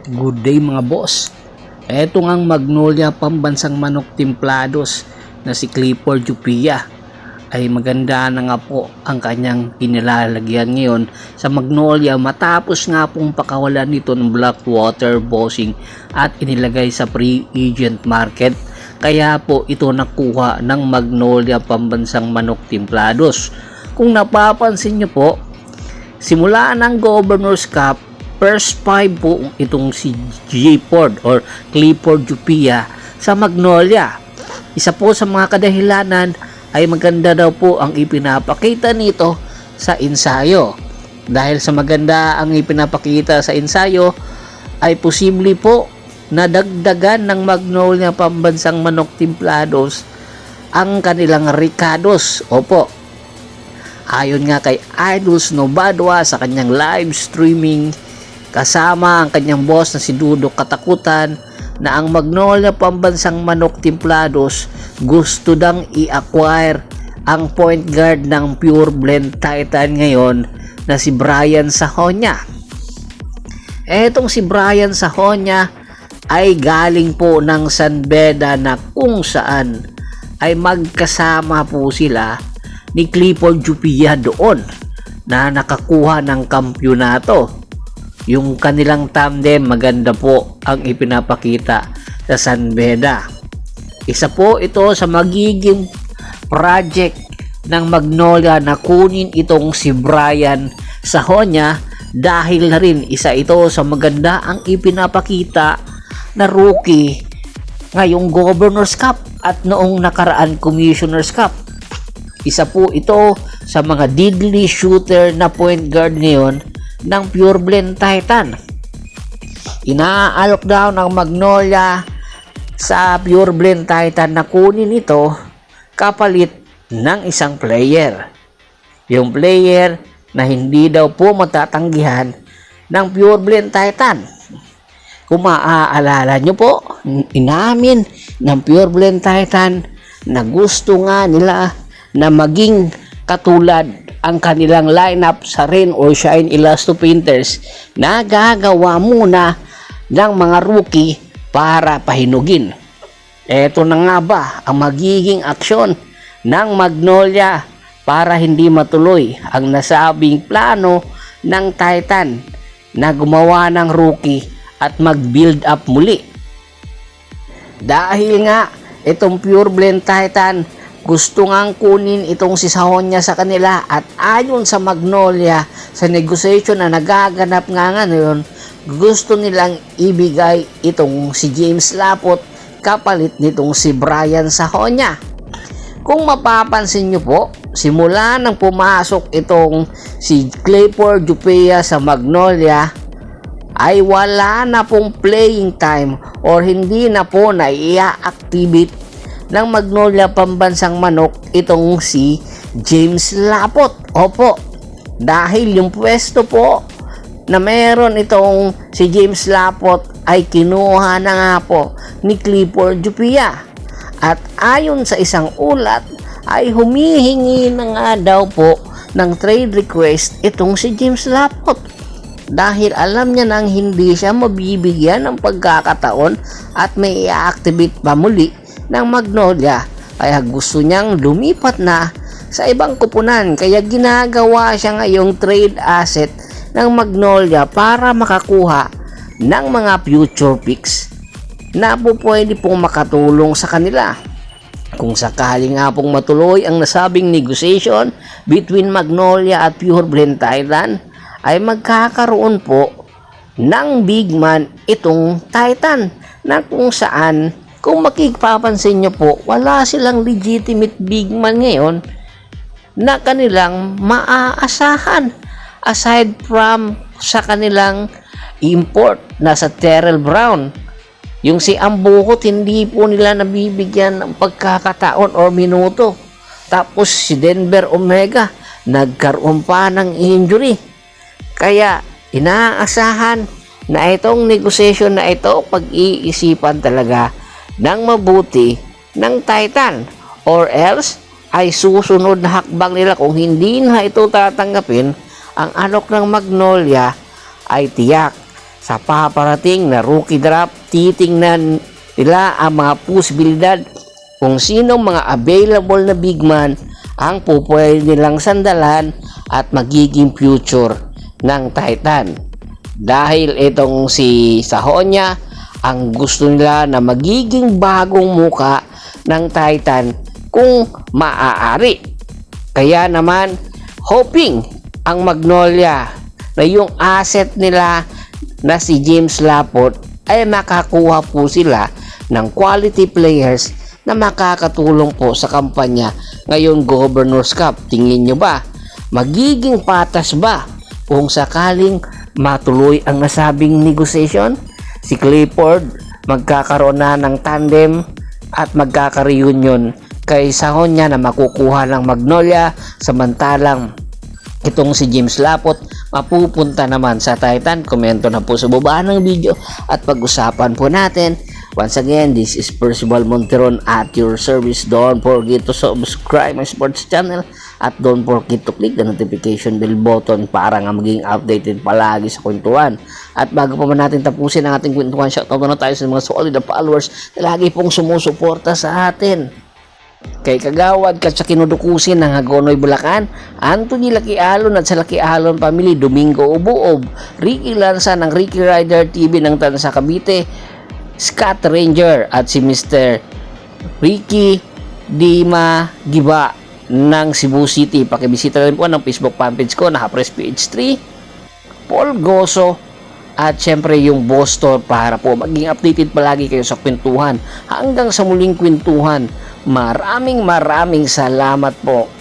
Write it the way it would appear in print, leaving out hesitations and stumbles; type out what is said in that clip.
Good day mga boss. Eto ngang Magnolia pambansang manok templados na si Clifford Jupia ay maganda na nga po ang kanyang inilalagyan ngayon sa Magnolia matapos nga pong pakawalan nito ng black water bossing at inilagay sa pre-agent market. Kaya po ito nakuha ng Magnolia pambansang manok templados. Kung napapansin nyo po, simula ng Governor's Cup, first 5 po itong si Clifford or Clifford Jupia sa Magnolia. Isa po sa mga kadahilanan ay maganda daw po ang ipinapakita nito sa ensayo. Dahil sa maganda ang ipinapakita sa ensayo, ay posible po na dagdagan ng Magnolia pambansang manok templados ang kanilang ricados. Opo. Ayon nga kay Idol Snowbadwa sa kanyang live streaming, kasama ang kanyang boss na si Dudok Katakutan, na ang Magnolia pambansang manok templados gusto dang i-acquire ang point guard ng Pure Blend Titan ngayon na si Brian Sahonia. Etong si Brian Sahonia ay galing po ng San Beda na kung saan ay magkasama po sila ni Clifford Jupia doon na nakakuha ng kampyonato. Yung kanilang tandem maganda po ang ipinapakita sa San Beda. Isa po ito sa magiging project ng Magnolia na kunin itong si Brian Sahonia dahil na rin isa ito sa maganda ang ipinapakita na rookie ngayong Governor's Cup at noong nakaraan Commissioner's Cup. Isa po ito sa mga deadly shooter na point guard ngayon ng Pure Blend Titan. Inaalok daw ng Magnolia sa Pure Blend Titan na kunin ito kapalit ng isang player. Yung player na hindi daw po matatanggihan ng Pure Blend Titan. Kung maaalala nyo po, inamin ng Pure Blend Titan na gusto nga nila na maging katulad ang kanilang lineup sa Rain or Shine Elasto Painters na gagawa muna ng mga rookie para pahinugin. Eto na nga ba ang magiging aksyon ng Magnolia para hindi matuloy ang nasabing plano ng Titan na gumawa ng rookie at mag-build up muli. Dahil nga itong Pure Blend Titan gusto ngang kunin itong si Sahonia sa kanila at ayon sa Magnolia sa negotiation na nagaganap nga ngayon, gusto nilang ibigay itong si James Lapot kapalit nitong si Brian Sahonia. Kung mapapansin nyo po, simula nang pumasok itong si Clifford Jupia sa Magnolia ay wala na pong playing time or hindi na po na i-activate ng Magnolia pambansang manok itong si James Lapot. Opo, dahil yung pwesto po na meron itong si James Lapot ay kinuha na nga po ni Clifford Jupia. At ayon sa isang ulat ay humihingi na nga daw po ng trade request itong si James Lapot. Dahil alam niya nang hindi siya mabibigyan ng pagkakataon at may i-activate pa muli ng Magnolia, kaya gusto niyang lumipat na sa ibang kupunan, kaya ginagawa siya ngayong trade asset ng Magnolia para makakuha ng mga future picks na po pwede pong makatulong sa kanila. Kung sakali nga pong matuloy ang nasabing negotiation between Magnolia at Pure Blend Titan, ay magkakaroon po ng big man itong Titan na kung saan, kung makipapansin nyo po, wala silang legitimate big man ngayon na kanilang maaasahan aside from sa kanilang import na sa Terrell Brown. Yung si Ambukot hindi po nila nabibigyan ng pagkakataon or minuto. Tapos si Denver Omega nagkaroon pa ng injury. Kaya inaasahan na itong negotiation na ito pag-iisipan talaga ng mabuti ng Titan, or else ay susunod na hakbang nila. Kung hindi na ito tatanggapin, ang alok ng Magnolia ay tiyak sa paparating na rookie draft. Titingnan nila ang mga posibilidad kung sinong mga available na big man ang pupwede nilang sandalan at magiging future ng Titan. Dahil itong si Sahonya, ang gusto nila na magiging bagong muka ng Titan kung maaari. Kaya naman, hoping ang Magnolia na yung asset nila na si James Laport ay makakuha po sila ng quality players na makakatulong po sa kampanya ngayong Governor's Cup. Tingin nyo ba? Magiging patas ba kung sakaling matuloy ang nasabing negotiation? Si Clifford magkakaroon na ng tandem at magkaka-reunion kay Sahonya na makukuha ng Magnolia, samantalang itong si James Laport mapupunta naman sa Titan. Komento na po sa baba ng video at pag-usapan po natin. Once again, this is Percival Monteron at your service. Don't forget to subscribe my sports channel at don't forget to click the notification bell button para nga maging updated palagi sa kwentuhan. At bago pa man natin tapusin ang ating kwentuhan, shoutout na tayo sa mga solid na followers na lagi pong sumusuporta sa atin. Kay Kagawad kat sa kinudukusin ng Hagonoy Bulacan, Anthony Lakialon at sa Lakialon Family, Domingo Ubuob, Ricky Lanza ng Ricky Rider TV ng Tansa Cavite, Scott Ranger at si Mr. Ricky Dima Giba ng Cebu City. Pakibisita rin po ng Facebook fanpage ko na Press PH3, Paul Goso at syempre yung Boss Store para po maging updated palagi kayo sa kwentuhan. Hanggang sa muling kwentuhan, maraming salamat po.